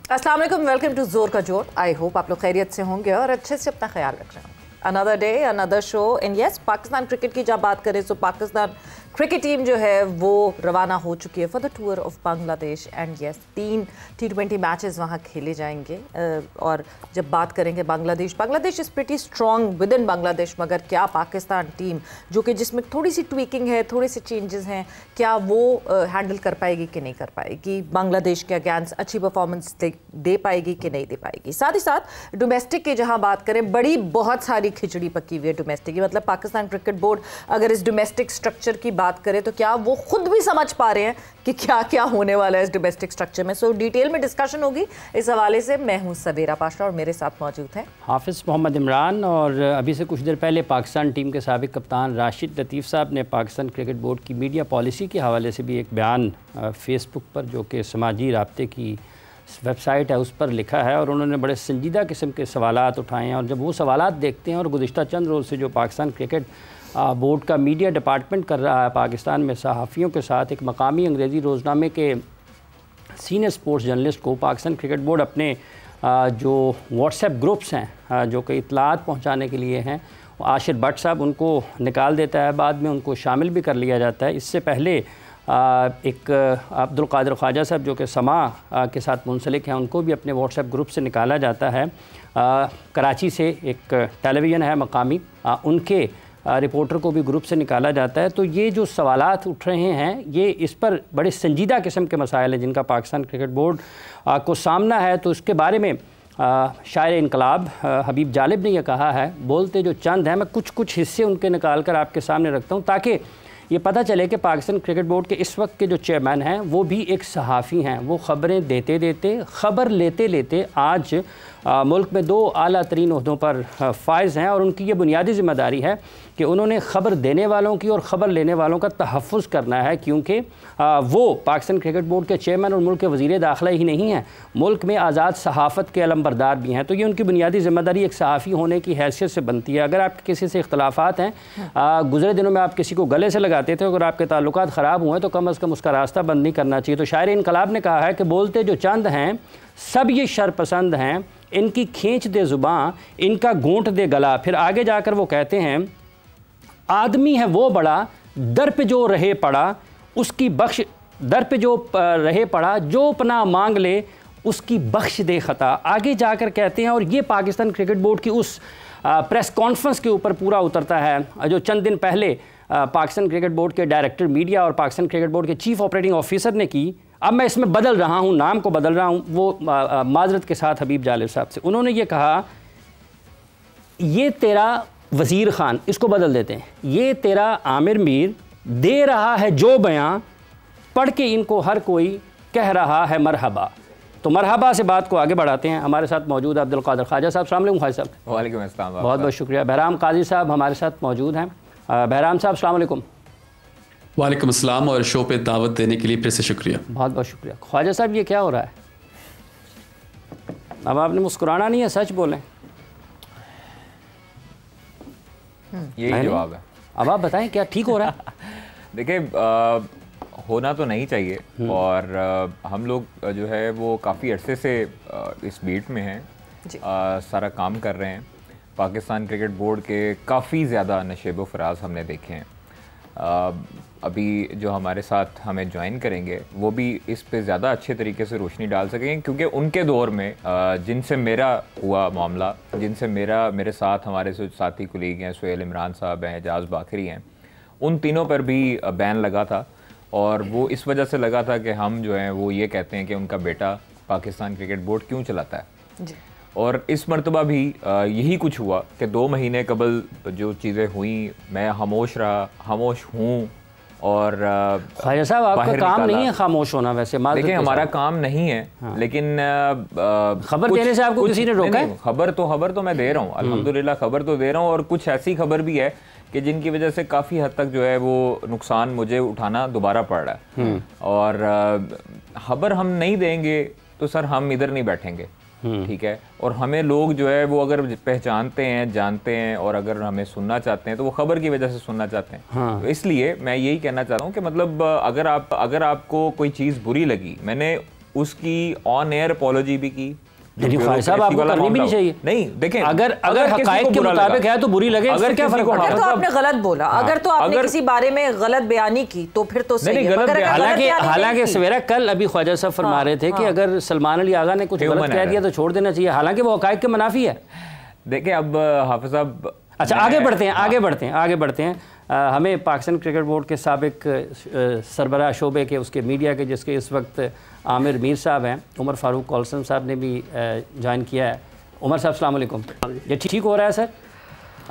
अस्सलाम वालेकुम, welcome to जोर का जोर। आई होप आप लोग खैरियत से होंगे और अच्छे से अपना ख्याल रख रहे होंगे। Another day another show and yes, Pakistan cricket की जब बात करें तो पाकिस्तान क्रिकेट टीम जो है वो रवाना हो चुकी है for the tour of Bangladesh and yes 3 T20 matches वहाँ खेले जाएंगे। और जब बात करेंगे Bangladesh is pretty strong with in Bangladesh, मगर क्या पाकिस्तान टीम जो कि जिसमें थोड़ी सी ट्वीकिंग है, थोड़े से चेंजेस हैं, क्या वो हैंडल कर पाएगी कि नहीं कर पाएगी, बांग्लादेश के अगेंस्ट अच्छी परफॉर्मेंस दे पाएगी कि नहीं दे पाएगी। साथ ही साथ डोमेस्टिक की जहाँ बात करें, बहुत सारी खिचड़ी पकी हुई है डोमेस्टिक की। मतलब पाकिस्तान क्रिकेट बोर्ड अगर इस डोमेस्टिक स्ट्रक्चर की बात करें तो क्या वो खुद भी समझ पा रहे हैं कि क्या क्या होने वाला है इस डोमेस्टिक स्ट्रक्चर में। सो डिटेल में डिस्कशन होगी इस हवाले से। मैं हूं सबेरा पाशा और मेरे साथ मौजूद हैं हाफिज़ मोहम्मद इमरान। और अभी से कुछ देर पहले पाकिस्तान टीम के साबिक कप्तान राशिद लतीफ़ साहब ने पाकिस्तान क्रिकेट बोर्ड की मीडिया पॉलिसी के हवाले से भी एक बयान फेसबुक पर, जो कि समाजी राब्ते की वेबसाइट है, उस पर लिखा है। और उन्होंने बड़े संजीदा किस्म के सवालात उठाए हैं। और जब वो सवालात देखते हैं और गुज़िश्ता चंद रोज़ से जो पाकिस्तान क्रिकेट बोर्ड का मीडिया डिपार्टमेंट कर रहा है पाकिस्तान में सहाफ़ियों के साथ, एक मकामी अंग्रेज़ी रोज़नामे के सीनियर स्पोर्ट्स जर्नलिस्ट को पाकिस्तान क्रिकेट बोर्ड अपने जो व्हाट्सएप ग्रुप्स हैं जो कि इत्तलात पहुंचाने के लिए हैं, आशिर भट्ट साहब उनको निकाल देता है, बाद में उनको शामिल भी कर लिया जाता है। इससे पहले एक अब्दुल कादिर ख्वाजा साहब जो कि समा के साथ मुंसलिक हैं, उनको भी अपने व्हाट्सएप ग्रुप से निकाला जाता है। कराची से एक टेलीविज़न है मकामी, उनके रिपोर्टर को भी ग्रुप से निकाला जाता है। तो ये जो सवालात उठ रहे हैं, ये इस पर बड़े संजीदा किस्म के मसाइल हैं जिनका पाकिस्तान क्रिकेट बोर्ड को सामना है। तो इसके बारे में शायर इनकलाब हबीब जालिब ने यह कहा है, बोलते जो चंद हैं, मैं कुछ हिस्से उनके निकाल कर आपके सामने रखता हूँ ताकि ये पता चले कि पाकिस्तान क्रिकेट बोर्ड के इस वक्त के जो चेयरमैन हैं वो भी एक सहाफ़ी हैं। वो ख़बरें देते ख़बर लेते आज मुल्क में 2 आला तरीन ओहदों पर फाइज़ हैं। और उनकी ये बुनियादी ज़िम्मेदारी है कि उन्होंने ख़बर देने वालों की और ख़बर लेने वालों का तहफ़्फ़ुज़ करना है, क्योंकि वो पाकिस्तान क्रिकेट बोर्ड के चेयरमैन और मुल्क के वज़ीर दाखिला ही नहीं हैं, मुल्क में आज़ाद सहाफ़त के अलमबरदार भी हैं। तो ये उनकी बुनियादी ज़िम्मेदारी एक सहाफ़ी होने की हैसियत से बनती है। अगर आपके किसी से इख्तलाफ़ात हैं, गुज़रे दिनों में आप किसी को गले से लगाते थे, अगर आपके ताल्लुकात ख़राब हुए तो कम अज़ कम उसका रास्ता बंद नहीं करना चाहिए। तो शायर इनकलाब ने कहा है कि बोलते जो चंद हैं सब ये शरपसंद हैं, इनकी खींच दे ज़ुबां, इनका घूंट दे गला। फिर आगे जाकर वो कहते हैं, आदमी है वो बड़ा दर पे जो रहे पड़ा उसकी बख्श, दर पे जो रहे पड़ा जो पनाह मांग ले उसकी बख्श दे ख़ता। आगे जाकर कहते हैं, और ये पाकिस्तान क्रिकेट बोर्ड की उस प्रेस कॉन्फ्रेंस के ऊपर पूरा उतरता है जो चंद दिन पहले पाकिस्तान क्रिकेट बोर्ड के डायरेक्टर मीडिया और पाकिस्तान क्रिकेट बोर्ड के चीफ ऑपरेटिंग ऑफिसर ने की। अब मैं इसमें बदल रहा हूँ, नाम को बदल रहा हूँ, वो माजरत के साथ हबीब जालिब साहब से। उन्होंने ये कहा, ये तेरा वज़ीर ख़ान, इसको बदल देते हैं, ये तेरा आमिर मीर दे रहा है जो बयां, पढ़ के इनको हर कोई कह रहा है मरहबा। तो मरहबा से बात को आगे बढ़ाते हैं। हमारे साथ मौजूद अब्दुल कादिर ख्वाजा साहब। अस्सलाम वालेकुम ख्वाजा साहब। वालेकुम अस्सलाम। बहुत बहुत शुक्रिया। बहराम काजी साहब हमारे साथ मौजूद हैं। बहराम साहब अस्सलाम वालेकुम। वालेकुम अस्सलाम और शो पे दावत देने के लिए फिर से शुक्रिया। बहुत बहुत शुक्रिया। ख्वाजा साहब, ये क्या हो रहा है? अब आपने मुस्कुराना नहीं है, सच बोलें। यही जवाब है। अब आप बताएं क्या ठीक हो रहा है? देखिए, होना तो नहीं चाहिए और हम लोग जो है वो काफ़ी अरसे से इस बीट में हैं, सारा काम कर रहे हैं। पाकिस्तान क्रिकेट बोर्ड के काफ़ी ज़्यादा नशेब व फराज हमने देखे हैं। अभी जो हमारे साथ हमें ज्वाइन करेंगे वो भी इस पे ज़्यादा अच्छे तरीके से रोशनी डाल सकेंगे, क्योंकि उनके दौर में जिनसे मेरा हुआ मामला, जिनसे मेरे साथ हमारे साथी कुलीग हैं, सुहेल इमरान साहब हैं, एजाज बाकरी हैं, उन तीनों पर भी बैन लगा था। और वो इस वजह से लगा था कि हम जो हैं वो ये कहते हैं कि उनका बेटा पाकिस्तान क्रिकेट बोर्ड क्यों चलाता है जी। और इस मरतबा भी यही कुछ हुआ कि 2 महीने कबल जो चीज़ें हुई, मैं खामोश रहा, खामोश हूँ। और ख्वाजा साहब, आपका काम नहीं है खामोश होना। वैसे देखिए, हमारा काम नहीं है, हाँ। लेकिन खबर देने से आपको किसी ने रोका है? खबर तो मैं दे रहा हूँ, अल्हम्दुलिल्लाह खबर तो दे रहा हूँ। और कुछ ऐसी खबर भी है कि जिनकी वजह से काफ़ी हद तक जो है वो नुकसान मुझे उठाना दोबारा पड़ रहा है। और खबर हम नहीं देंगे तो सर हम इधर नहीं बैठेंगे, ठीक है। और हमें लोग जो है वो अगर पहचानते हैं, जानते हैं और अगर हमें सुनना चाहते हैं तो वो खबर की वजह से सुनना चाहते हैं। हाँ। तो इसलिए मैं यही कहना चाहता हूँ कि मतलब अगर आपको कोई चीज़ बुरी लगी, मैंने उसकी ऑन एयर अपॉलॉजी भी की। नहीं ख्वाजा साहब आपको करनी भी नहीं चाहिए। नहीं देखें, अगर हकायक के मुताबिक है तो बुरी लगे, अगर क्या फर्क पड़ता है? अगर तो आपने गलत बोला, अगर तो आपने किसी बारे में गलत बयानी की तो फिर तो सही है। हालांकि सवेरा कल अभी ख्वाजा साहब फरमा रहे थे कि अगर सलमान अली आगा ने कुछ गलत कह दिया तो छोड़ देना चाहिए, हालांकि वो हकायक के मुनाफी है। देखिए अब हाफिज साहब, अच्छा आगे बढ़ते हैं। हमें पाकिस्तान क्रिकेट बोर्ड के साबिक सरबराह शोबे के उसके मीडिया के, जिसके इस वक्त आमिर मीर साहब हैं, उमर फारूक कौलसन साहब ने भी ज्वाइन किया है। उमर साहब अस्सलाम वालेकुम। ये ठीक हो रहा है सर?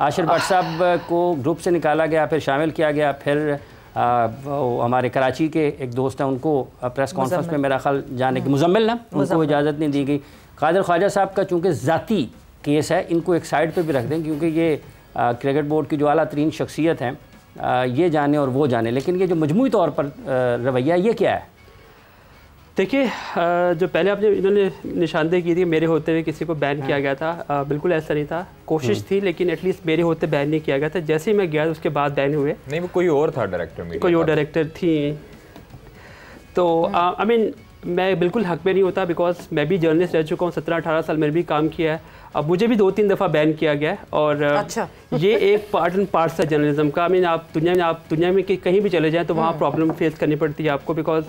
आशिर भट्ट साहब को ग्रुप से निकाला गया, फिर शामिल किया गया, फिर हमारे कराची के एक दोस्त हैं उनको प्रेस कॉन्फ्रेंस में मेरा ख्याल जाने की मुजम्मिल ना, उनको इजाज़त नहीं दी गई। कादिर ख्वाजा साहब का चूँकि ज़ाती केस है, इनको एक साइड पर भी रख दें, क्योंकि ये क्रिकेट बोर्ड की जो आला तरीन शख्सियत हैं, ये जाने और वो जाने, लेकिन ये जो मजमूई तौर पर रवैया ये क्या है? देखिए, जो पहले आपने इन्होंने निशानदेही की थी मेरे होते हुए किसी को बैन किया गया था, बिल्कुल ऐसा नहीं था। कोशिश थी लेकिन एटलीस्ट मेरे होते बैन नहीं किया गया था। जैसे ही मैं गया उसके बाद बैन हुए। नहीं, वो कोई और था डायरेक्टर में, कोई और डायरेक्टर थी। तो आई मीन मैं बिल्कुल हक में नहीं होता, बिकॉज मैं भी जर्नलिस्ट रह चुका हूँ, 17-18 साल मैंने भी काम किया है। अब मुझे भी 2-3 दफ़ा बैन किया गया है और अच्छा। ये एक पार्ट एंड पार्ट्स है जर्नलिज्म का। आई मीन आप दुनिया में कहीं भी चले जाएँ तो वहाँ प्रॉब्लम फेस करनी पड़ती है आपको, बिकॉज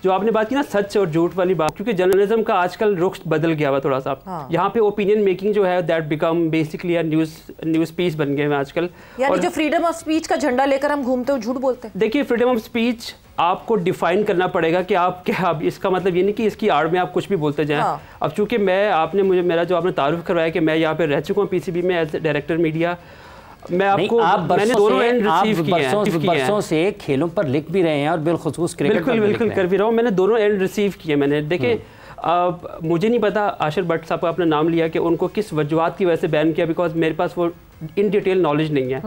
जो आपने बात की ना सच और झूठ वाली बात, क्योंकि जर्नलिज्म का आजकल रुख बदल गया हुआ थोड़ा सा। यहाँ पे ओपिनियन मेकिंग जो है that become basically news piece बन गए हैं आजकल। यानी जो फ्रीडम ऑफ स्पीच का झंडा लेकर हम घूमते हो, झूठ बोलते हैं। देखिए, फ्रीडम ऑफ स्पीच आपको डिफाइन करना पड़ेगा कि आप क्या, अब इसका मतलब ये नहीं कि इसकी आड़ में आप कुछ भी बोलते जाएं। अब चूंकि आपने मुझे तारुफ करवाया कि मैं यहाँ पे रह चुका हूँ पीसीबी में एज डायरेक्टर मीडिया, मैं आपको मैंने दोनों एंड रिसीव किए हैं। बरसों से खेलों पर लिख भी रहे हैं और बिलखुसूस क्रिकेट बिल्कुल कर भी रहा हूँ। मैंने दोनों एंड रिसीव किए। मैंने देखे, मुझे नहीं पता आशिर भट्ट साहब का आपने नाम लिया कि उनको किस वजूहत की वजह से बैन किया, बिकॉज मेरे पास वो इन डिटेल नॉलेज नहीं है।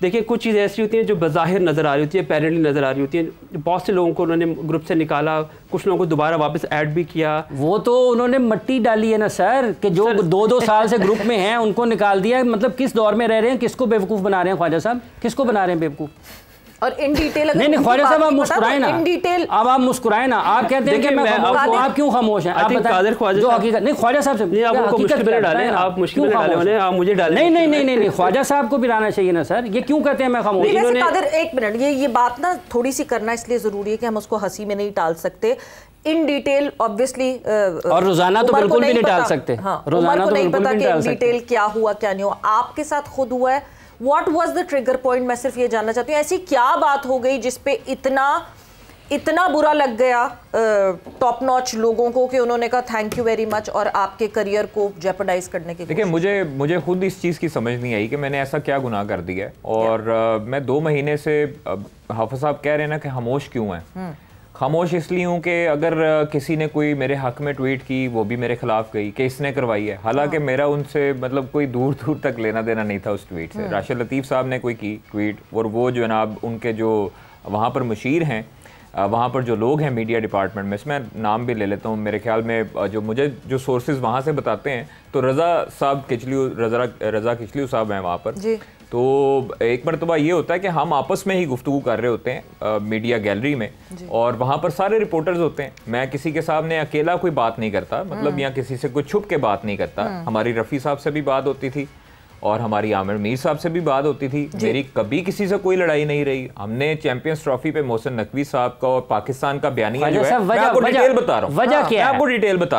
देखिए, कुछ चीज़ें ऐसी होती हैं जो बज़ाहिर नज़र आ रही होती है, पैरेंटली नज़र आ रही होती है। बहुत से लोगों को उन्होंने ग्रुप से निकाला, कुछ लोगों को दोबारा वापस ऐड भी किया। वो तो उन्होंने मट्टी डाली है ना सर, कि जो 2-2 साल से ग्रुप में हैं उनको निकाल दिया। मतलब किस दौर में रह रहे हैं, किसको बेवकूफ़ बना रहे हैं ख्वाजा साहब, किसको बना रहे हैं बेवकूफ़? और इन डिटेल नहीं ख्वाजा साहब आप मुस्कुराए ना, अब आप मुस्कुराए ना, आप कहते हैं कि मैं आप क्यों खामोश हैं? आप बताएं जो हकीकत। नहीं ख्वाजा साहब से आपको मुश्किल में डालें, आप मुश्किल में डालें, आप मुझे डालें। नहीं ख्वाजा साहब को भी लाना चाहिए ना सर, ये क्यों कहते हैं मैं खामोश? कादिर एक मिनट, ये बात ना थोड़ी सी करना इसलिए जरूरी है कि हम उसको हंसी में नहीं टाल सकते। इन डिटेल ऑब्वियसली और रोजाना तो बिल्कुल भी नहीं टाल सकते। रोजाना तो नहीं पता कि इन डिटेल क्या हुआ क्या नहीं हुआ। आपके साथ खुद हुआ है, What was the trigger point? मैं सिर्फ ये जानना चाहती हूँ, ऐसी क्या बात हो गई जिसपे इतना बुरा लग गया टॉप नॉच लोगों को कि उन्होंने कहा थैंक यू वेरी मच और आपके करियर को जेपरडाइज करने की? देखिए, मुझे खुद इस चीज़ की समझ नहीं आई कि मैंने ऐसा क्या गुनाह कर दिया है। और मैं 2 महीने से हाफिज साहब कह रहे हैं ना कि खामोश क्यों है। खामोश इसलिए हूँ कि अगर किसी ने कोई मेरे हक में ट्वीट की, वो भी मेरे खिलाफ गई कि इसने करवाई है, हालांकि मेरा उनसे मतलब कोई दूर तक लेना देना नहीं था उस ट्वीट से। राशिद लतीफ़ साहब ने कोई की ट्वीट, और वो जनाब उनके जो वहाँ पर मुशीर हैं, वहाँ पर जो लोग हैं मीडिया डिपार्टमेंट में, इसमें नाम भी ले लेता हूँ, मेरे ख्याल में जो सोर्सेज वहाँ से बताते हैं, तो रज़ा किचलू साहब हैं वहाँ पर। तो एक मरतबा ये होता है कि हम आपस में ही गुफ्तगू कर रहे होते हैं मीडिया गैलरी में, और वहाँ पर सारे रिपोर्टर्स होते हैं। मैं किसी के सामने अकेला कोई बात नहीं करता, मतलब या किसी से कोई छुप के बात नहीं करता। हमारी रफ़ी साहब से भी बात होती थी और हमारी आमिर मीर साहब से भी बात होती थी। मेरी कभी किसी से कोई लड़ाई नहीं रही। हमने चैंपियंस ट्रॉफी पे मोहसिन नकवी साहब का और पाकिस्तान का बयानिया जो है, मैं आपको डिटेल बता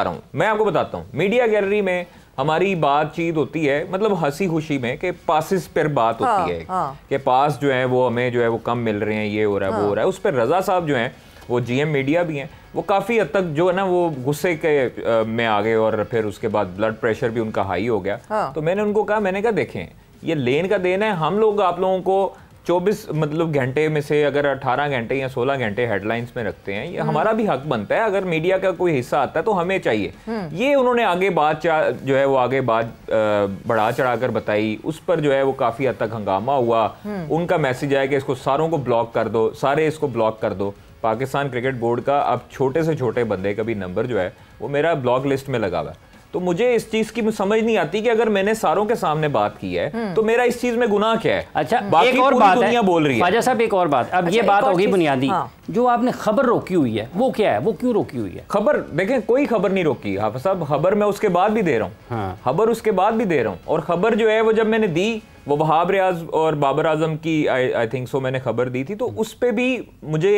रहा हूँ, मैं आपको बताता हूँ। मीडिया गैलरी में हमारी बातचीत होती है, मतलब हंसी खुशी में, कि पासिस पर बात होती है कि पास जो है वो हमें जो है वो कम मिल रहे हैं, ये हो रहा है वो हो रहा है। उस पर रज़ा साहब जो हैं, वो GM मीडिया भी हैं, वो काफ़ी हद तक जो है ना वो गुस्से के में आ गए, और फिर उसके बाद ब्लड प्रेशर भी उनका हाई हो गया। तो मैंने उनको कहा, मैंने कहा देखें, ये लेन का देन है। हम लोग आप लोगों को 24 मतलब घंटे में से अगर 18 घंटे या 16 घंटे हेडलाइंस में रखते हैं, ये हमारा भी हक बनता है। अगर मीडिया का कोई हिस्सा आता है तो हमें चाहिए। ये उन्होंने आगे बात जो है वो आगे बात बढ़ा चढ़ाकर बताई, उस पर जो है वो काफ़ी हद तक हंगामा हुआ। उनका मैसेज आया कि इसको सारों को ब्लॉक कर दो, सारे इसको ब्लॉक कर दो। पाकिस्तान क्रिकेट बोर्ड का अब छोटे से छोटे बंदे का भी नंबर जो है वो मेरा ब्लॉक लिस्ट में लगा हुआ है। तो मुझे इस चीज की समझ नहीं आती कि अगर मैंने सारों के सामने बात की है तो मेरा इस चीज में गुनाह क्या है। अच्छा, बाकी एक और पूरी बात दुनिया है बोल रही है। ख्वाजा साहब, एक और बात, अब ये बात होगी बुनियादी, जो आपने खबर रोकी हुई है वो क्या है, वो क्यों रोकी हुई है? खबर देखें, कोई खबर नहीं रोकी हाफिज साहब, खबर मैं उसके बाद भी दे रहा हूँ, खबर उसके बाद भी दे रहा हूँ। और खबर जो है वो जब मैंने दी, वो वहाब रियाज और बाबर आजम की आई थिंक सो मैंने खबर दी थी, तो उस पर भी मुझे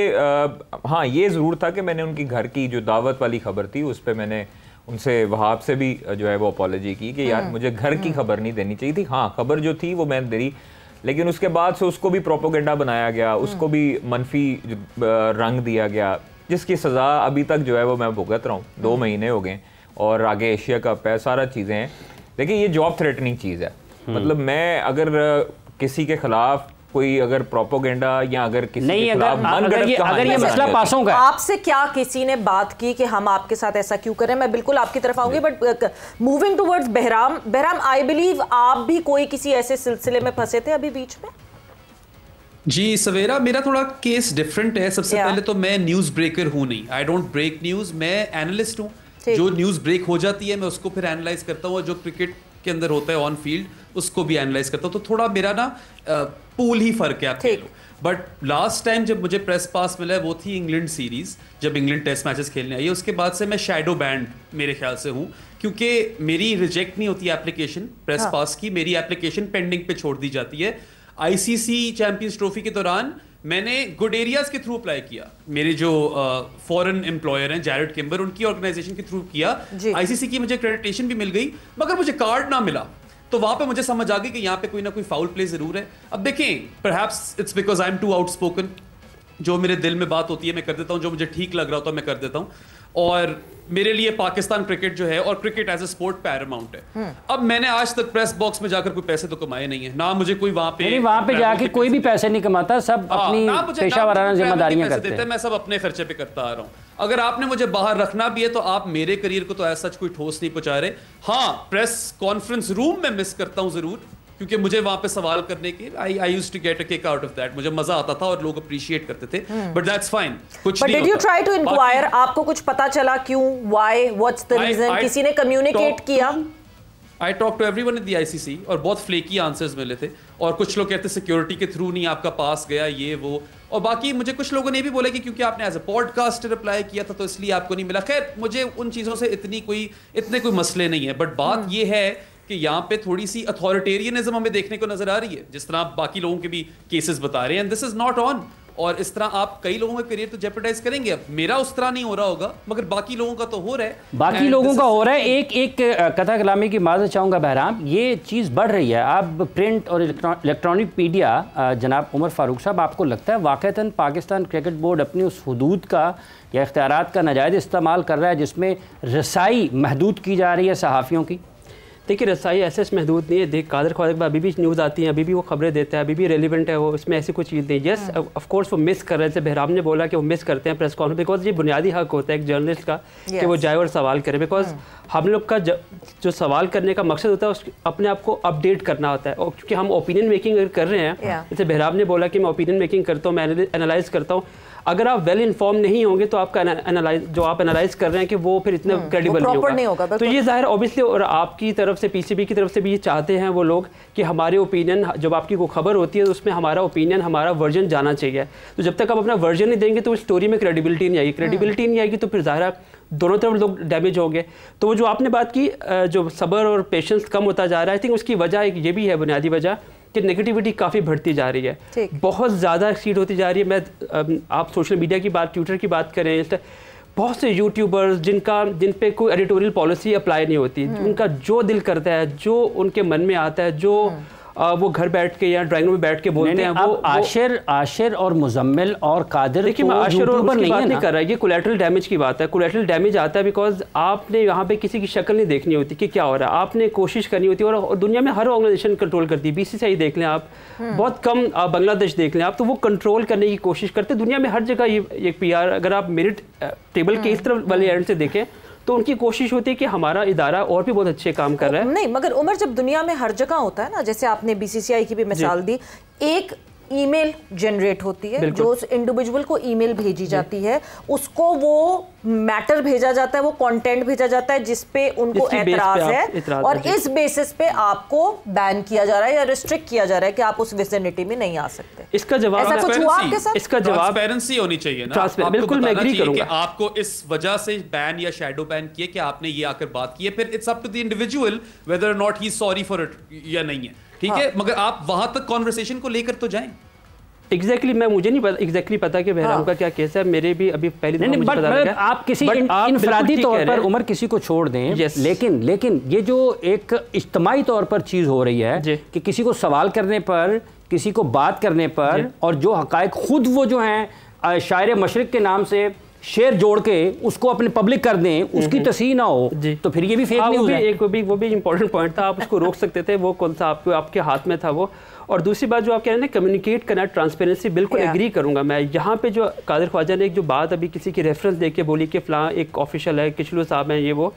हाँ ये ज़रूर था कि मैंने उनकी घर की जो दावत वाली खबर थी उस पर मैंने उनसे वहाब से भी जो है वो अपॉलॉजी की कि यार मुझे घर की खबर नहीं देनी चाहिए थी। हाँ, खबर जो थी वो मैंने दी, लेकिन उसके बाद से उसको भी प्रोपोगेंडा बनाया गया, उसको भी मनफी रंग दिया गया, जिसकी सज़ा अभी तक जो है वो मैं भुगत रहा हूँ। 2 महीने हो गए और आगे एशिया कप है, सारा चीज़ें हैं। देखिए ये जॉब थ्रेटनिंग चीज़ है, मतलब मैं अगर किसी के खिलाफ कोई अगर प्रोपोगेंडा या अगर किसी नहीं, के खिलाफ अगर ये मसला पासों का है, आपसे क्या किसी ने बात की कि हम आपके साथ ऐसा क्यों करें, मैं बिल्कुल आपकी तरफ आऊंगी, but moving towards Bahram, I believe आप भी कोई किसी ऐसे सिलसिले में फंसे थे अभी बीच में? जी सवेरा, मेरा थोड़ा केस डिफरेंट है। सबसे पहले तो मैं न्यूज ब्रेकर हूं नहीं, आई डोंट ब्रेक न्यूज, मैं एनालिस्ट हूं। जो न्यूज ब्रेक हो जाती है मैं उसको फिर एनालाइज करता हूँ, और जो क्रिकेट के अंदर होता है ऑन फील्ड उसको भी एनालाइज करता हूँ। तो थोड़ा मेरा ना पूल ही फर्क है आप कह लो। बट लास्ट टाइम जब मुझे प्रेस पास मिला है वो थी इंग्लैंड सीरीज, जब इंग्लैंड टेस्ट मैचेस खेलने आई है। उसके बाद से मैं शैडो बैंड मेरे ख्याल से हूँ, क्योंकि मेरी रिजेक्ट नहीं होती एप्लीकेशन प्रेस पास की, मेरी एप्लीकेशन पेंडिंग पे छोड़ दी जाती है। आईसीसी चैंपियंस ट्रॉफी के दौरान मैंने गुड एरियाज के थ्रू अप्लाई किया, मेरे जो फॉरेन एम्प्लॉयर हैं जैरेड किम्बर, उनकी ऑर्गेनाइजेशन के थ्रू किया। आईसीसी की मुझे क्रेडिटेशन भी मिल गई, मगर मुझे कार्ड ना मिला। तो वहां पे मुझे समझ आ गई कि यहाँ पे कोई ना कोई फाउल प्ले जरूर है। अब देखें, perhaps it's because I am too outspoken, जो मेरे दिल में बात होती है मैं कर देता हूँ, जो मुझे ठीक लग रहा होता है मैं कर देता हूँ। और मेरे लिए पाकिस्तान क्रिकेट जो है, और cricket as a sport paramount है। अब मैंने आज तक प्रेस बॉक्स में जाकर कोई पैसे तो कमाए नहीं है, ना मुझे कोई वहां पे जाके कोई भी पैसे नहीं कमाता, सब अपनी पेशा वाराना जिम्मेदारियां करते हैं। मैं सब अपने खर्चे पे करता आ रहा हूँ। अगर आपने मुझे बाहर रखना भी है तो आप मेरे करियर को तो ऐसा कोई ठोस नहीं पहुंचा रहे। हाँ, प्रेस कॉन्फ्रेंस रूम में मिस करता हूँ जरूर, क्योंकि मुझे वहां पे सवाल करने के I used to get a kick out of that, मुझे मजा आता था और लोग अप्रिशिएट करते थे, बट दैट्स फाइन। कुछ but did you try to inquire, आपको कुछ पता चला क्यों, व्हाई, व्हाट्स द रीजन, किसी ने कम्युनिकेट किया? I talk to everyone in the ICC और बहुत फ्लेकी आंसर्स मिले थे, और कुछ लोग कहते सिक्योरिटी के थ्रू नहीं आपका पास गया, ये वो। और बाकी मुझे कुछ लोगों ने भी बोला कि क्योंकि आपने एज अ पॉडकास्टर अप्लाई किया था तो इसलिए आपको नहीं मिला। खैर, मुझे उन चीज़ों से इतने कोई मसले नहीं है, बट बात ये है कि यहाँ पे थोड़ी सी अथॉरिटेरियनिज्म हमें देखने को नजर आ रही है, जिस तरह आप बाकी लोगों के भी केसेस बता रहे हैं, and this is not on. और इस तरह आप कई लोगों का करियर तो जेपरडाइज करेंगे। अब मेरा उस तरह नहीं हो रहा होगा, मगर बाकी लोगों का तो हो रहा है, बाकी लोगों का हो रहा है। एक कथा कलामी की माज़रत चाहूँगा बहराम, ये चीज़ बढ़ रही है। अब प्रिंट और इलेक्ट्रॉनिक मीडिया, जनाब उमर फारूक साहब, आपको लगता है वाक़तन पाकिस्तान क्रिकेट बोर्ड अपनी उस हदूद का या इख्तियारात का नाजायज़ इस्तेमाल कर रहा है जिसमें रसाई महदूद की जा रही है सहाफ़ियों की? देखिए, रसाई ऐसे महदूद नहीं है। देख, कादर ख्वाजा अभी भी न्यूज़ आती हैं, अभी भी वो खबरें देता है, अभी भी रेलिवेंट है वो, इसमें ऐसी कोई चीज़ नहीं। यस, ऑफ कोर्स वो मिस कर रहे हैं, जैसे बहराम ने बोला कि वो मिस करते हैं प्रेस कॉन्फ्रेंस, बिकॉज ये बुनियादी हक होता है एक जर्नलिस्ट का कि वो जाए और सवाल करे। बिकॉज हम लोग का जो सवाल करने का मकसद होता है उस अपने आप को अपडेट करना होता है, और क्योंकि हम ओपिनियन मेकिंग अगर कर रहे हैं, जैसे बहराम ने बोला कि मैं ओपिनियन मेकिंग करता हूँ, मैं एनालाइज करता हूँ। अगर आप वेल इन्फॉर्म नहीं होंगे तो आपका जो आप एनालाइज कर रहे हैं कि वो फिर इतना क्रेडिबल नहीं होगा। तो ये जाहिर ऑब्वियसली, और आपकी तरफ से, पीसीबी की तरफ से भी ये चाहते हैं वो लोग कि हमारे ओपिनियन, जब आपकी कोई खबर होती है तो उसमें हमारा ओपिनियन, हमारा वर्जन जाना चाहिए। तो जब तक आप अपना वर्जन नहीं देंगे तो उस स्टोरी में क्रेडिबिलिटी नहीं आएगी। क्रेडिबिलिटी नहीं आएगी तो फिर ज़ाहिर दोनों तरफ लोग डैमेज होंगे। तो वो जो आपने बात की, जो सब्र और पेशेंस कम होता जा रहा है, आई थिंक उसकी वजह एक ये भी है, बुनियादी वजह, कि नेगेटिविटी काफ़ी बढ़ती जा रही है, बहुत ज़्यादा एक्सीड होती जा रही है। मैं आप सोशल मीडिया की बात, ट्विटर की बात करें, बहुत से यूट्यूबर्स जिन पे कोई एडिटोरियल पॉलिसी अप्लाई नहीं होती, उनका जो दिल करता है, जो उनके मन में आता है, जो वो घर बैठ के या ड्राइंग रूम में बैठ के बोलते हैं। वो आशिर और मुजम्मिल और कादिर, देखिए मैं आशिर और उसकी बात नहीं कर रहा, ये कोलैटरल डैमेज की बात है। कोलैटरल डैमेज आता है बिकॉज आपने यहाँ पे किसी की शक्ल नहीं देखनी होती कि क्या हो रहा है, आपने कोशिश करनी होती है। और दुनिया में हर ऑर्गेनाइजेशन कंट्रोल करती है, बीसीसीआई देख लें आप, बहुत कम, बांग्लादेश देख लें आप, तो वो कंट्रोल करने की कोशिश करते हैं। दुनिया में हर जगह ये PR, अगर आप मेरिट टेबल के इस तरफ वाले एंड से देखें तो उनकी कोशिश होती है कि हमारा इदारा और भी बहुत अच्छे काम कर रहा है। नहीं, मगर उमर, जब दुनिया में हर जगह होता है ना, जैसे आपने BCCI की भी मिसाल दी, एक ईमेल जनरेट होती है, जो उस इंडिविजुअल को ईमेल भेजी जाती है, उसको वो मैटर भेजा जाता है, वो कंटेंट भेजा जाता है जिसपे उनको एतराज है, और इस बेसिस पे आपको बैन किया जा रहा है या रिस्ट्रिक्ट किया जा रहा है कि आप उस विसिनिटी में नहीं आ सकते। इसका जवाब ऐसा कुछ हुआ आपके साथ? इसका जवाब ट्रांसपेरेंसी होनी चाहिए ना, बिल्कुल मैं एग्री करूंगा कि आपको इस वजह से बैन या शैडो बैन किए कि आपने ये आकर बात की है, फिर it's up to the individual whether not he is sorry for it या नहीं है, ठीक है, मगर आप वहां तक कॉन्वर्सेशन को लेकर तो जाएं। एग्जैक्टली मैं मुझे नहीं एग्जैक्टली पता कि बहराम का क्या केस है, मेरे भी अभी पहली नहीं, बट आप किसी इनफरादी तौर पर उमर किसी को छोड़ दें, लेकिन ये जो एक इज्तिमाई तौर पर चीज़ हो रही है कि किसी को सवाल करने पर, किसी को बात करने पर, और जो हकायक खुद वो जो हैं शायर मशरिक के नाम से शेर जोड़ के उसको अपने पब्लिक कर दें, उसकी तस्हीर ना हो, तो फिर ये भी फेक न्यूज़ है। वो भी इंपॉर्टेंट पॉइंट था, आप उसको रोक सकते थे, वो कौन सा आपके हाथ में था वो। और दूसरी बात जो आप कह रहे हैं ना, कम्युनिकेट करना, ट्रांसपेरेंसी, बिल्कुल एग्री करूंगा मैं। यहाँ पे जो कादिर ख्वाजा ने एक जो बात अभी किसी की रेफरेंस दे के बोली कि फ़लाँ एक ऑफिशियल है, किचलू साहब हैं, ये वो,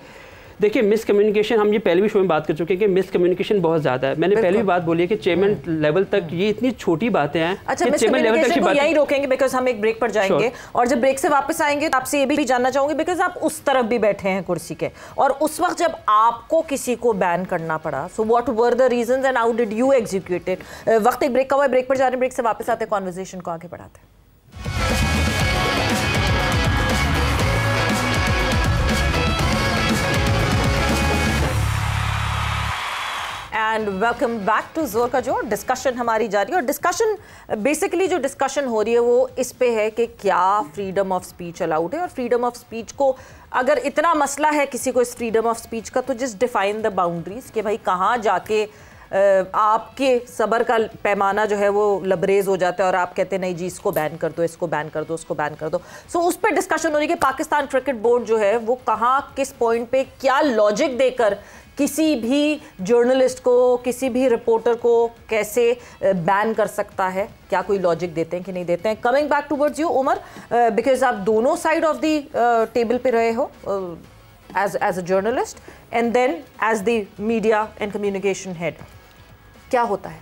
देखिए मिसकम्युनिकेशन, हम ये पहले भी शो में बात कर चुके हैं कि मिसकम्युनिकेशन बहुत ज़्यादा है। मैंने पहले भी बात बोली है कि चेयरमैन लेवल तक ये इतनी छोटी बातें हैं। अच्छा, मिसकम्युनिकेशन को यही रोकेंगे बिकॉज हम एक ब्रेक पर जाएंगे, और जब ब्रेक से वापस आएंगे तो आपसे ये भी जानना चाहूंगी बिकॉज आप उस तरफ भी बैठे हैं कुर्सी के, और उस वक्त जब आपको किसी को बैन करना पड़ा, so what were the reasons and how did you execute it? वक्त एक ब्रेक का हुआ है, ब्रेक पर जा रहे हैं, ब्रेक से वापस आते हैं, कॉन्वर्सेशन को आगे बढ़ाते हैं। एंड वेलकम बैक टू जोर का जोर। डिस्कशन हमारी जारी है, और डिस्कशन बेसिकली जो डिस्कशन हो रही है वो इस पे है कि क्या फ्रीडम ऑफ स्पीच अलाउड है, और फ्रीडम ऑफ स्पीच को अगर इतना मसला है किसी को इस फ्रीडम ऑफ स्पीच का, तो जस्ट डिफाइन द बाउंड्रीज कि भाई कहाँ जाके आपके सबर का पैमाना जो है वो लबरेज हो जाता है और आप कहते हैं नहीं जी इसको बैन कर दो, इसको बैन कर दो, उसको बैन कर दो। सो उस पर डिस्कशन हो रही है कि पाकिस्तान क्रिकेट बोर्ड जो है वो कहाँ, किस पॉइंट पे, क्या लॉजिक देकर किसी भी जर्नलिस्ट को, किसी भी रिपोर्टर को कैसे बैन कर सकता है, क्या कोई लॉजिक देते हैं कि नहीं देते हैं। Coming back towards you Umar, because आप दोनों साइड ऑफ द टेबल पे रहे हो as a journalist and then as the media and communication head, क्या होता है?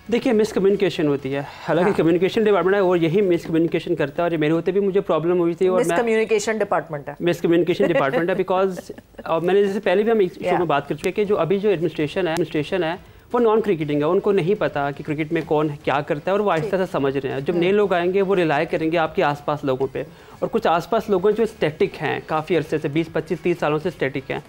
देखिए मिसकम्युनिकेशन होती है, हालांकि कम्युनिकेशन डिपार्टमेंट है और यही मिसकम्युनिकेशन करता है, और मेरे होते भी मुझे प्रॉब्लम हुई थी। और मिसकम्युनिकेशन डिपार्टमेंट है, मिसकम्युनिकेशन डिपार्टमेंट है बिकॉज मैंने जैसे पहले भी हम इस शो में बात कर चुके हैं कि जो अभी जो एडमिनिस्ट्रेशन है वो नॉन क्रिकेटिंग है, उनको नहीं पता कि क्रिकेट में कौन क्या करता है, और वो आहिस्ता से समझ रहे हैं। जब नए लोग आएंगे वो रिलाय करेंगे आपके आसपास लोगों पे, और कुछ आसपास लोगों जो स्टैटिक हैं, काफ़ी अरसे से 20, 25, 30 सालों से स्टैटिक हैं,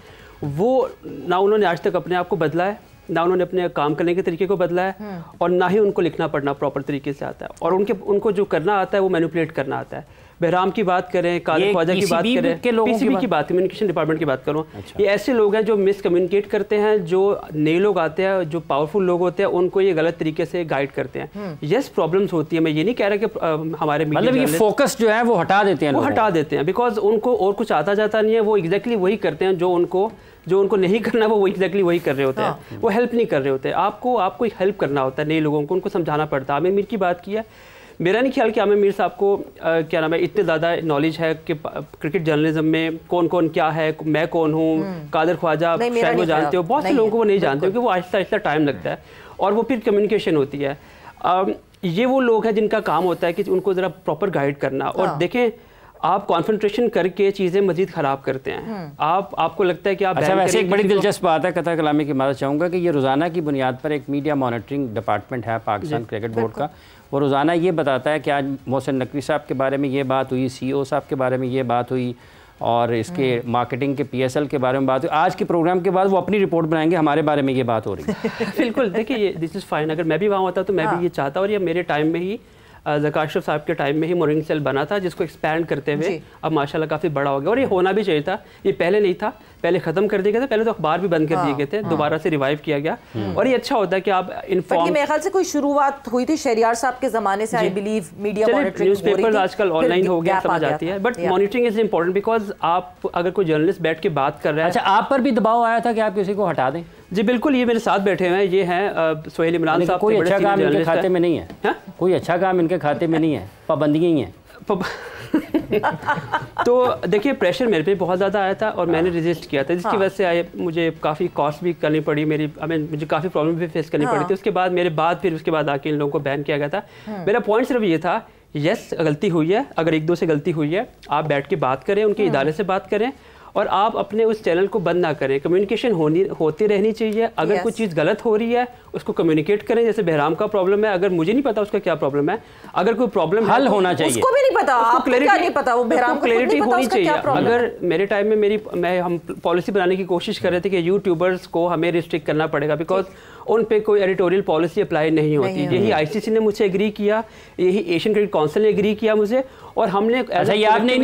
वो ना उन्होंने आज तक अपने आप को बदला है, ना उन्होंने अपने काम करने के तरीके को बदला है, और ना ही उनको लिखना पढ़ना प्रॉपर तरीके से आता है, और उनको जो करना आता है वो मैनिपुलेट करना आता है। बहराम की बात करें, कादिर ख्वाजा की बात करें, पीसीबी की बात, कम्युनिकेशन डिपार्टमेंट की बात करूँ, ये ऐसे लोग हैं जो मिस कम्युनिकेट करते हैं, जो नए लोग आते हैं, जो पावरफुल लोग होते हैं, उनको ये गलत तरीके से गाइड करते हैं। यस प्रॉब्लम्स होती है, मैं ये नहीं कह रहा कि हमारे मतलब ये फोकस जो है वो हटा देते हैं, बिकॉज उनको और कुछ आता जाता नहीं है, वो एग्जैक्टली वही करते हैं जो उनको नहीं करना, वो एग्जैक्टली वही कर रहे होते हैं। वो हेल्प नहीं कर रहे होते, आपको हेल्प करना होता है नए लोगों को, उनको समझाना पड़ता है। आमिर मीर की बात की है, मेरा नहीं ख्याल कि आमिर मीर साहब को क्या नाम है इतने ज़्यादा नॉलेज है कि क्रिकेट जर्नलिज्म में कौन कौन क्या है, मैं कौन हूँ, कादिर ख्वाजा शायद वो जानते हो, बहुत से लोगों को वो नहीं जानते, क्योंकि वो आहिस्ता आहिस्ता टाइम लगता है, और वो फिर कम्युनिकेशन होती है। ये वो लोग हैं जिनका काम होता है कि उनको ज़रा प्रॉपर गाइड करना। और देखें, आप कॉन्सेंट्रेशन करके चीज़ें मजीद ख़राब करते हैं, आपको लगता है कि आप अच्छा, वैसे एक बड़ी दिलचस्प बात है, कथा कलामी की मदद चाहूँगा कि ये रोज़ाना की बुनियाद पर एक मीडिया मॉनिटरिंग डिपार्टमेंट है पाकिस्तान क्रिकेट बोर्ड का, वो रोज़ाना ये बताता है कि आज मोहसिन नकवी साहब के बारे में ये बात हुई, CEO साहब के बारे में ये बात हुई, और इसके मार्केटिंग के PSL के बारे में बात हुई। आज के प्रोग्राम के बाद वो अपनी रिपोर्ट बनाएंगे, हमारे बारे में ये बात हो रही है। बिल्कुल, देखिए दिस इज़ फाइन, अगर मैं भी वहाँ होता तो मैं भी ये चाहता, और ये मेरे टाइम में ही ज़का अशरफ साहब के टाइम में ही मॉनिटरिंग सेल बना था, जिसको एक्सपैंड करते हुए अब माशाल्लाह काफ़ी बड़ा हो गया, और ये होना भी चाहिए था। ये पहले नहीं था, पहले ख़त्म कर दिए गए थे, पहले तो अखबार भी बंद कर दिए गए थे, दोबारा से रिवाइव किया गया, और ये अच्छा होता है कि आप इन्फॉर्म। मेरे ख्याल से कोई शुरुआत हुई थी शहरियार साहब के ज़माने से, I believe media monitoring, newspapers आजकल ऑनलाइन हो गया, समझ आती है, but monitoring is important because आप अगर कोई जर्नलिस्ट बैठ के बात कर रहा है। अच्छा, आप पर भी दबाव आया था कि आप किसी को हटा दें? जी बिल्कुल, ये मेरे साथ बैठे हुए हैं, ये हैं सोहेल इमरान साहब। कोई अच्छा काम इनके खाते में नहीं है, कोई अच्छा काम इनके खाते में नहीं है, पाबंदियाँ ही हैं। तो देखिए प्रेशर मेरे पे बहुत ज़्यादा आया था और मैंने रेजिस्ट किया था, जिसकी वजह से मुझे काफ़ी कॉस्ट भी करनी पड़ी, मुझे काफ़ी प्रॉब्लम भी फेस करनी पड़ी थी। उसके बाद फिर उसके बाद आके इन लोगों को बैन किया गया था। मेरा पॉइंट सिर्फ ये था, यस गलती हुई है, अगर एक दो से गलती हुई है आप बैठ के बात करें, उनके इदारे से बात करें और आप अपने उस चैनल को बंद ना करें। कम्युनिकेशन होती रहनी चाहिए। अगर कोई चीज़ गलत हो रही है उसको कम्युनिकेट करें। जैसे बहराम का प्रॉब्लम है, अगर मुझे नहीं पता उसका क्या प्रॉब्लम है, अगर कोई प्रॉब्लम हल होना चाहिए, उसको भी नहीं पता, आपको क्या नहीं पता, वो बहराम को क्लैरिटी होनी चाहिए। अगर है? मेरे टाइम में हम पॉलिसी बनाने की कोशिश कर रहे थे कि यूट्यूबर्स को हमें रिस्ट्रिक्ट करना पड़ेगा बिकॉज उन पे कोई एडिटोरियल पॉलिसी अप्लाई नहीं होती। यही आईसीसी ने मुझसे एग्री किया, यही एशियन क्रिकेट काउंसिल ने एग्री किया मुझे, और हमने आपने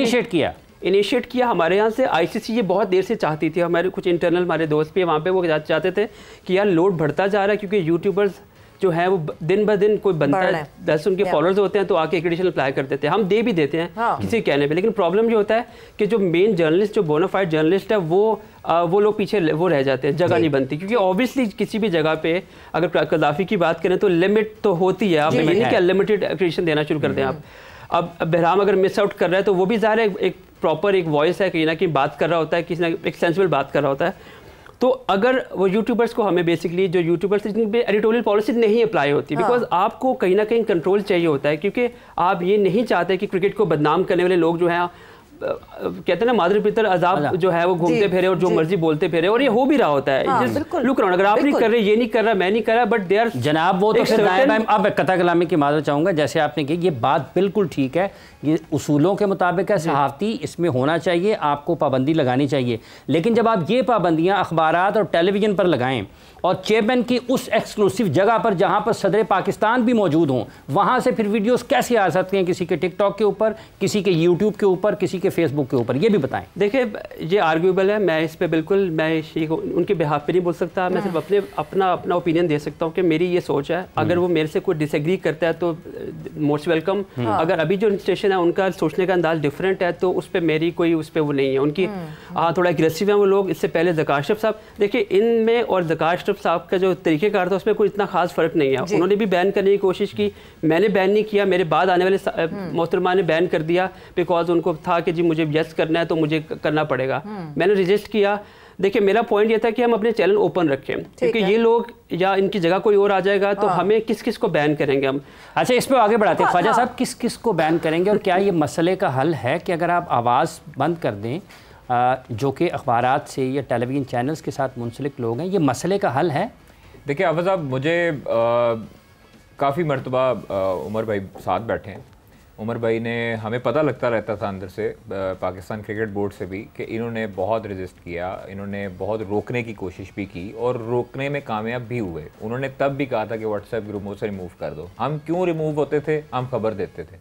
इनिशिएट किया हमारे यहाँ से। आईसीसी ये बहुत देर से चाहती थी, हमारे कुछ इंटरनल हमारे दोस्त भी वहाँ पे वो चाहते थे कि यार लोड बढ़ता जा रहा है, क्योंकि यूट्यूबर्स जो है वो दिन ब दिन कोई बनता है, 10 उनके फॉलोअर्स होते हैं तो आके एक्रेडिटेशन अप्लाई कर देते हैं, हम दे भी देते हैं किसी कहने पे। लेकिन प्रॉब्लम ये होता है कि जो मेन जर्नलिस्ट, जो बोनाफाइड जर्नलिस्ट है, वो लोग पीछे वो रह जाते हैं, जगह नहीं बनती। क्योंकि ऑब्वियसली किसी भी जगह पे अगर कदाफी की बात करें तो लिमिट तो होती है, आप नहीं कि अनलिमिटेड एक्रेडिटेशन देना शुरू कर दें आप। अब बहराम अगर मिस आउट कर रहा है तो वो भी ज़ाहिर है एक प्रॉपर एक वॉइस है, कहीं ना कहीं बात कर रहा होता है, किसी ना एक सेंसिबल बात कर रहा होता है। तो अगर वो यूट्यूबर्स को, हमें बेसिकली जो यूट्यूबर्स जिन पे एडिटोरियल पॉलिसी नहीं अप्लाई होती, बिकॉज आपको कहीं ना कहीं कंट्रोल चाहिए होता है, क्योंकि आप ये नहीं चाहते कि क्रिकेट को बदनाम करने वाले लोग जो हैं, कहते हैं ना मादर पितर अजाब जो है वो घूमते फिरे और जो मर्जी बोलते फिरे, और ये हो भी रहा होता है। लुक अराउंड, अगर आप नहीं कर रहे, ये नहीं कर रहा, मैं नहीं कर रहा, बट दे आर जनाब वो तो फिर अब कथा कलामी की माजरत चाहूँगा, जैसे आपने की ये बात बिल्कुल ठीक है, ये उसूलों के मुताबिक है, सहाफ़ती इसमें होना चाहिए, आपको पाबंदी लगानी चाहिए। लेकिन जब आप ये पाबंदियाँ अखबारात और टेलीविज़न पर लगाएं और चेयरमैन की उस एक्सक्लूसिव जगह पर जहाँ पर सदर पाकिस्तान भी मौजूद हों, वहाँ से फिर वीडियोस कैसे आ सकते हैं किसी के टिकटॉक के ऊपर, किसी के यूट्यूब के ऊपर, किसी के फेसबुक के ऊपर, ये भी बताएं। देखिए ये आर्ग्यूबल है, मैं इस पे बिल्कुल उनके बिहाफ पे नहीं बोल सकता, मैं सिर्फ अपना ओपिनियन दे सकता हूँ कि मेरी ये सोच है। अगर वो मेरे से कोई डिसएग्री करता है तो मोस्ट वेलकम। अगर अभी जो स्टेशन है उनका सोचने का अंदाज डिफरेंट है तो उस पर मेरी कोई उस पर वो नहीं है उनकी। थोड़ा एग्रेसिव है वो लोग। इससे पहले ज़का अशरफ साहब, देखिए इनमें और ज़का अशरफ साहब का जो तरीक़ेकार था उसमें कोई इतना खास फ़र्क नहीं है। उन्होंने भी बैन करने की कोशिश की, मैंने बैन नहीं किया, मेरे बाद आने वाले मोहतरमा ने बैन कर दिया बिकॉज उनको था कि जी मुझे यस करना है तो मुझे करना पड़ेगा। मैंने रजिस्ट किया। देखिए मेरा पॉइंट ये था कि हम अपने चैनल ओपन रखें, क्योंकि ये लोग या इनकी जगह कोई और आ जाएगा तो हमें किस किस को बैन करेंगे हम। अच्छा इस पे आगे बढ़ाते हैं ख्वाजा साहब, किस किस को बैन करेंगे और क्या ये मसले का हल है कि अगर आप आवाज़ बंद कर दें जो कि अखबारात से या टेलीविज़न चैनल्स के साथ मुंसलिक लोग हैं, ये मसले का हल है? देखिए अफज़ साहब, मुझे काफ़ी मरतबा उमर भाई साथ बैठे हैं। उमर भाई ने, हमें पता लगता रहता था अंदर से पाकिस्तान क्रिकेट बोर्ड से भी कि इन्होंने बहुत रेजिस्ट किया, इन्होंने बहुत रोकने की कोशिश भी की और रोकने में कामयाब भी हुए। उन्होंने तब भी कहा था कि व्हाट्सएप ग्रुपों से रिमूव कर दो। हम क्यों रिमूव होते थे? हम खबर देते थे,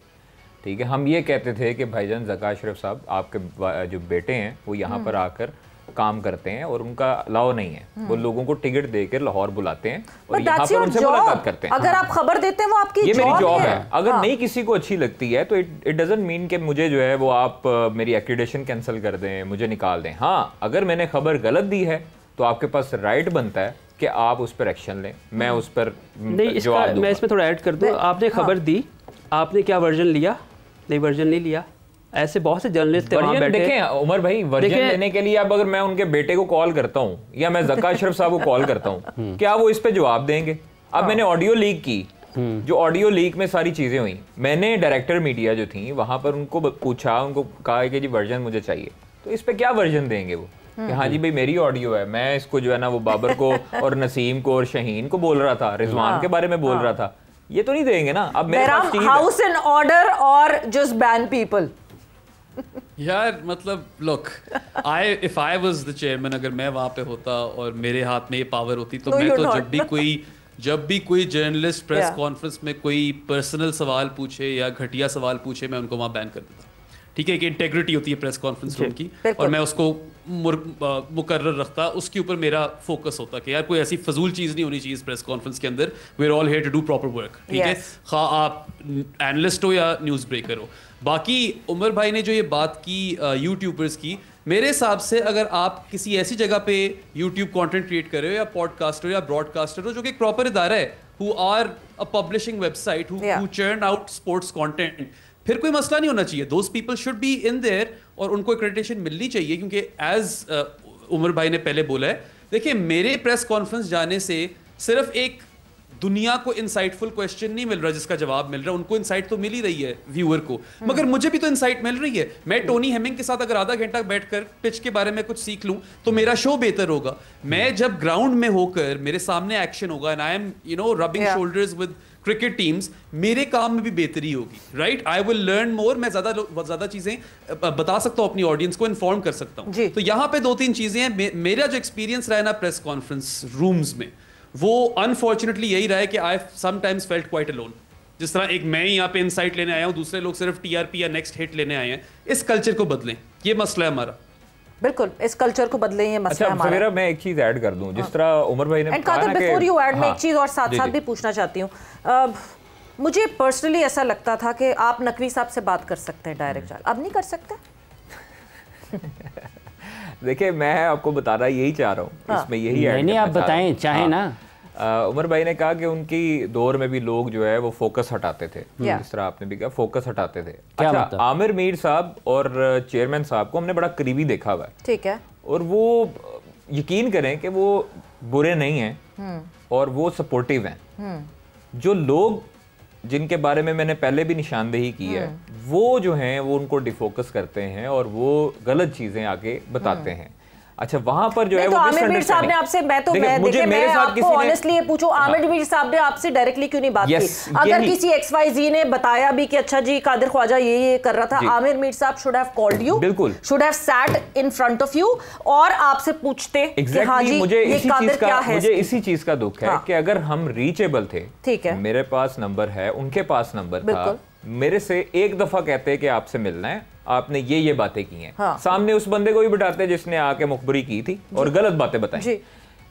ठीक है। हम ये कहते थे कि भाईजान ज़का अशरफ साहब, आपके जो बेटे हैं वो यहाँ पर आकर काम करते हैं और उनका अलाउ नहीं है, वो लोगों को टिकट देकर लाहौर बुलाते हैं और यहाँ पर उनसे मुलाकात करते हैं। अगर आप खबर देते हैं वो आपकी ये मेरी जॉब है। अगर नहीं किसी को अच्छी लगती है तो इट डजंट मीन कि मुझे जो है वो आप मेरी एक्रेडिटेशन कैंसिल कर दें, मुझे निकाल दें। हाँ, अगर मैंने खबर गलत दी है तो आपके पास राइट बनता है कि आप उस पर एक्शन लें, मैं उस पर जवाब दूंगा। मैं इसमें थोड़ा ऐड कर दूं, आपने खबर दी, आपने क्या वर्जन लिया? नहीं, वर्जन नहीं लिया। ऐसे बहुत से जर्नलिस्ट थे वहाँ बैठे। देखें उमर भाई, वर्जन लेने के लिए अब अगर मैं उनके बेटे को कॉल करता हूँ या मैं ज़का अशरफ साहब को कॉल करता हूँ, क्या वो इस पे जवाब देंगे? अब मैंने ऑडियो लीक की, जो ऑडियो लीक में सारी चीजें हुई, मैंने डायरेक्टर मीडिया जो थी वहां पर उनको पूछा, उनको कहा कि जी वर्जन मुझे चाहिए, तो इस पे क्या वर्जन देंगे वो कि हाँ जी भाई मेरी ऑडियो है, मैं इसको जो है ना वो बाबर को और नसीम को और शहीन को बोल रहा था, रिजवान के बारे में बोल रहा था, ये तो नहीं देंगे ना। अब मेरे पास हाउस एंड ऑर्डर और जस्ट बैन पीपल। यार मतलब look, if I was the chairman, अगर मैं वहां पे होता और मेरे हाथ में ये पावर होती तो मैं तो जब भी कोई जर्नलिस्ट प्रेस कॉन्फ्रेंस में कोई पर्सनल सवाल पूछे या घटिया सवाल पूछे, मैं उनको वहां बैन कर देता। ठीक है कि इंटेग्रिटी होती है प्रेस कॉन्फ्रेंस रूम की, और मैं उसको मुकर्रर रखता, उसके ऊपर मेरा फोकस होता कि यार कोई ऐसी फजूल चीज़ नहीं होनी चाहिए इस प्रेस कॉन्फ्रेंस के अंदर। We are all here to do proper work, ठीक है, खा आप एनालिस्ट हो या न्यूज़ ब्रेकर हो। बाकी उमर भाई ने जो ये बात की यूट्यूबर्स की, मेरे हिसाब से अगर आप किसी ऐसी जगह पे यूट्यूब कंटेंट क्रिएट कर रहे हो या पॉडकास्टर या ब्रॉडकास्टर हो जो कि एक प्रॉपर इदारा है, who are a publishing website, who churn out sports content, फिर कोई मसला नहीं होना चाहिए. Those people should be in there और उनको एक्रेडिटेशन मिलनी चाहिए, क्योंकि एज उमर भाई ने पहले बोला है, देखिए मेरे प्रेस कॉन्फ्रेंस जाने से सिर्फ एक दुनिया को इंसाइटफुल क्वेश्चन नहीं मिल रहा जिसका जवाब मिल रहा है, उनको इंसाइट तो मिल ही रही है व्यूअर को, मगर मुझे भी तो इंसाइट मिल रही है. मैं टोनी हेमिंग के साथ अगर आधा घंटा बैठकर पिच के बारे में कुछ सीख लूं तो मेरा शो बेहतर होगा. मैं जब ग्राउंड में होकर मेरे सामने एक्शन होगा and I am rubbing shoulders with cricket teams, मेरे काम में भी बेहतरी होगी. Right, I will learn more. मैं ज्यादा चीजें बता सकता हूं अपनी ऑडियंस को, इन्फॉर्म कर सकता हूं. तो यहाँ पे 2-3 चीजें हैं. मेरा जो एक्सपीरियंस रहा है ना प्रेस कॉन्फ्रेंस रूम्स में, वो अनफॉर्चुनेटली यही रहा है कि I sometimes felt quite alone. जिस तरह एक मैं यहाँ पे इनसाइट लेने आया हूँ, दूसरे लोग सिर्फ टीआरपी या नेक्स्ट हिट लेने आए हैं. इस कल्चर को बदलें, ये मसला है हमारा. बिल्कुल, इस कल्चर को बदलें, ये मसला हमारा. मेरा मैं एक चीज ऐड कर दूं, जिस तरह उमर भाई ने कहा ना, बिफोर यू ऐड, मैं एक चीज और साथ भी पूछना चाहती हूँ. मुझे पर्सनली ऐसा लगता था कि आप नकवी साहब से बात कर सकते हैं डायरेक्ट, अब नहीं कर सकते? देखिए मैं आपको बता रहा यही चाह रहा हूँ, इसमें यही ऐड नहीं, आप बताएं चाहे ना. उमर भाई ने कहा कि उनकी दौर में भी लोग जो है वो फोकस हटाते थे, जिस तरह आपने भी कहा फोकस हटाते थे. अच्छा, आमिर मीर साहब और चेयरमैन साहब को हमने बड़ा करीबी देखा हुआ है. ठीक है. और वो यकीन करें कि वो बुरे नहीं हैं और वो सपोर्टिव हैं. जो लोग जिनके बारे में मैंने पहले भी निशानदेही की है, वो जो हैं वो उनको डिफोकस करते हैं और वो गलत चीजें आगे बताते हैं. अच्छा, वहां पर जो है वो आमिर मीर साहब ने आपसे, मैं आपको ऑनेस्टली ये पूछूं, आमिर मीर साहब ने आपसे डायरेक्टली क्यों नहीं बात की? अगर किसी XYZ ने बताया भी कि अच्छा जी कादिर ख्वाजा ये कर रहा था, आमिर मीर साहब शुड हैव कॉल्ड यू, बिल्कुल should have sat in front of you और आपसे पूछते कि हाँ जी ये कादिर क्या है. मुझे इसी चीज का दुख है कि अगर हम रीचेबल थे, ठीक है, मेरे पास नंबर है, उनके पास नंबर था, मेरे से एक दफा कहते कि आपसे मिलना है, आपने ये बातें की हैं, सामने उस बंदे को भी बिठाते जिसने आके मुखबरी की थी और गलत बातें बताई,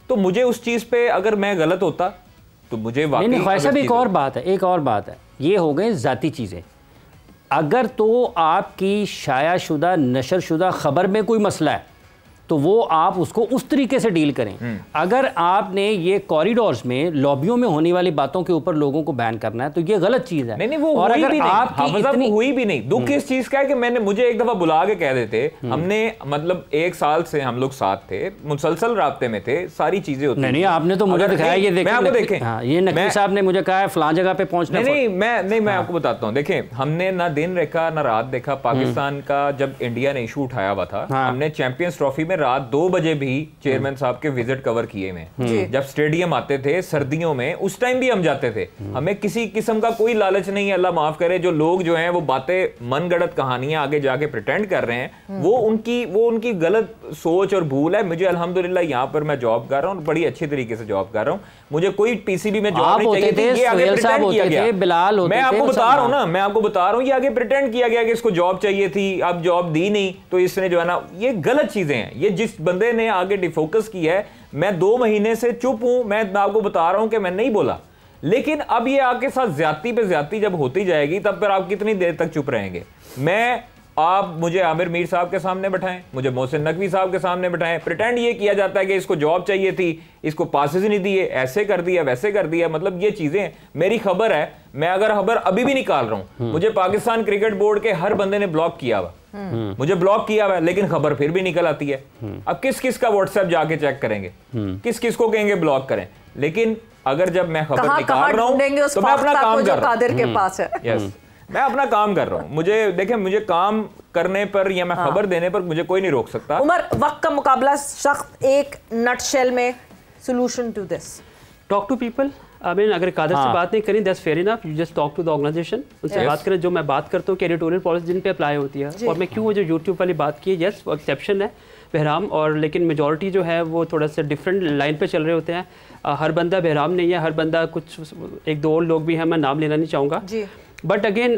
तो मुझे उस चीज पे अगर मैं गलत होता तो मुझे वाकई नहीं, ख्वाहिश भी एक और बात है, ये हो गए जाती चीजें. अगर तो आपकी शायाशुदा नशरशुदा खबर में कोई मसला है तो वो आप उसको उस तरीके से डील करें. अगर आपने ये कॉरिडोर्स में लॉबियों में होने वाली बातों के ऊपर लोगों को बैन करना है तो ये गलत चीज है. नहीं, वो और हुई अगर भी आपकी इतनी हुई भी नहीं. दुख इस चीज का है कि मुझे एक दफा बुला के कह देते, हमने मतलब 1 साल से हम लोग साथ थे, मुसलसल राब्ते में थे, सारी चीजें होती. नहीं, आपने तो मुझे दिखाया, ये देखें, ये नकवी साहब ने मुझे कहा है फलां जगह पे पहुंचना. नहीं, मैं आपको बताता हूँ. देखें, हमने ना दिन देखा ना रात देखा. पाकिस्तान का जब इंडिया ने इशू उठाया हुआ था, हमने चैंपियंस ट्रॉफी में रात 2 बजे भी चेयरमैन साहब के विजिट कवर किए में. जब स्टेडियम आते थे सर्दियों में, उस टाइम भी हम जाते थे. हमें किसी किस्म का कोई लालच नहीं है. अल्लाह माफ करे जो लोग जो हैं वो बातें मनगढ़ंत कहानियां आगे जाके प्रिटेंड कर रहे हैं, वो उनकी गलत सोच और भूल है. मुझे अल्हम्दुलिल्लाह यहाँ पर मैं जॉब कर रहा हूँ, बड़ी अच्छी तरीके से जॉब कर रहा हूँ. मुझे कोई पीसीबी में जॉब नहीं चाहिए थी, ये आगे प्रिटेंड किया गया. मैं आपको बता रहा हूँ ये आगे प्रिटेंड किया गया कि इसको जॉब चाहिए थी, अब जॉब दी नहीं तो इसने जो है ना, ये गलत चीजें हैं. ये जिस बंदे ने आगे डिफोकस किया है, मैं 2 महीने से चुप हूं. मैं आपको बता रहा हूं कि मैं नहीं बोला, लेकिन अब ये आपके साथ ज्यादती पे ज्यादती जब होती जाएगी तब फिर आप कितनी देर तक चुप रहेंगे? आप मुझे आमिर मीर साहब के सामने बैठाएं, मुझे मोहसिन नकवी साहब के सामने बैठाएं, प्रिटेंड ये किया जाता है कि इसको जॉब चाहिए थी, इसको पासेस नहीं दिए, ऐसे कर दिया वैसे कर दिया. मतलब ये चीजें, मेरी खबर है, मैं अगर खबर अभी भी निकाल रहा हूं, मुझे पाकिस्तान क्रिकेट बोर्ड के हर बंदे ने ब्लॉक किया हुआ, मुझे ब्लॉक किया हुआ, लेकिन खबर फिर भी निकल आती है. अब किस किस का व्हाट्सएप जाके चेक करेंगे, किस किस को कहेंगे ब्लॉक करें? लेकिन अगर जब मैं खबर निकाल रहा हूं तो मैं अपना काम कर रहा हूं. मैं अपना काम कर रहा हूं. मुझे काम करने पर या मैं खबर देने पर मुझे कोई नहीं रोक सकता. उमर, वक्त का मुकाबला सख्त, एक नटशेल में solution to this. Talk to people. अगर कादर से बात नहीं करें, that's fair enough. You just talk to the organisation, उनसे बात करें. जो मैं बात करता हूँ कि एडिटोरियल पॉलिसी जिन पे अप्लाई होती है, और मैं क्यों वो जो यूट्यूब वाली बात की है, यस वो एक्सेप्शन है बहराम, और लेकिन मेजॉरिटी जो है वो थोड़ा सा डिफरेंट लाइन पे चल रहे होते हैं. हर बंदा बहराम नहीं है, हर बंदा कुछ 1-2 और लोग भी हैं, मैं नाम लेना नहीं चाहूँगा. बट अगेन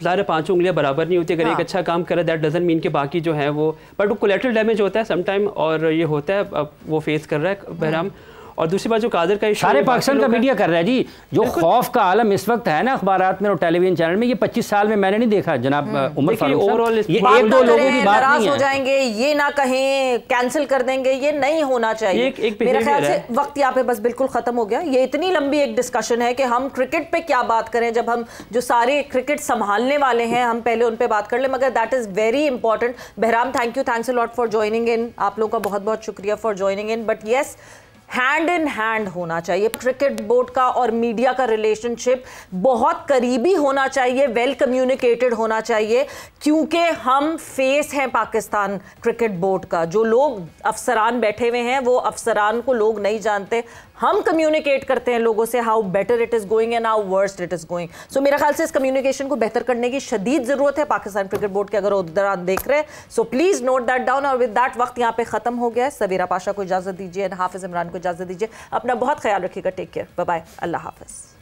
ज़ाहिर 5 उंगलियां बराबर नहीं होती. अगर एक अच्छा काम करे दैट डजंट मीन कि बाकी जो है वो, बट वो कोलेटरल डैमेज होता है समटाइम, और ये होता है वो फेस कर रहा है बहराम. और दूसरी बात जो कादर का सारे पाकिस्तान का मीडिया कर रहा है जी, जो खौफ का आलम इस वक्त है ना अखबारात में और टेलीविजन चैनल में, ये 25 साल में मैंने नहीं देखा जनाब उमर फारूक ओवरऑल ये एक दो लोगों की बात नहीं है। हो जाएंगे, ये ना कहें, कैंसिल कर देंगे, ये नहीं होना चाहिए। मेरे ख्याल से वक्त यहाँ पे बस बिल्कुल खत्म हो गया। ये इतनी लंबी एक डिस्कशन है कि हम क्रिकेट पे क्या बात करें, जब हम जो सारे क्रिकेट संभालने वाले हैं हम पहले उन पे बात कर ले, मगर that is very important. Bahram thanks a lot for joining in, आप लोगों का बहुत बहुत शुक्रिया for joining in. But yes, hand in hand होना चाहिए क्रिकेट बोर्ड का और मीडिया का रिलेशनशिप, बहुत करीबी होना चाहिए, वेल कम्युनिकेटेड होना चाहिए, क्योंकि हम फेस हैं पाकिस्तान क्रिकेट बोर्ड का। जो लोग अफसरान बैठे हुए हैं वो अफसरान को लोग नहीं जानते, हम कम्युनिकेट करते हैं लोगों से how better it is going and how worst it is going. So मेरे ख्याल से इस कम्युनिकेशन को बेहतर करने की शदीद जरूरत है पाकिस्तान क्रिकेट बोर्ड के, अगर उधर देख रहे हैं। So please note that down. और विद दैट वक्त यहाँ पे खत्म हो गया है। सवेरा पाशा को इजाजत दीजिए, हाफिज इमरान को इजाजत दीजिए। अपना बहुत ख्याल रखिएगा। टेक केयर, बाय बाय, अल्लाह हाफिज।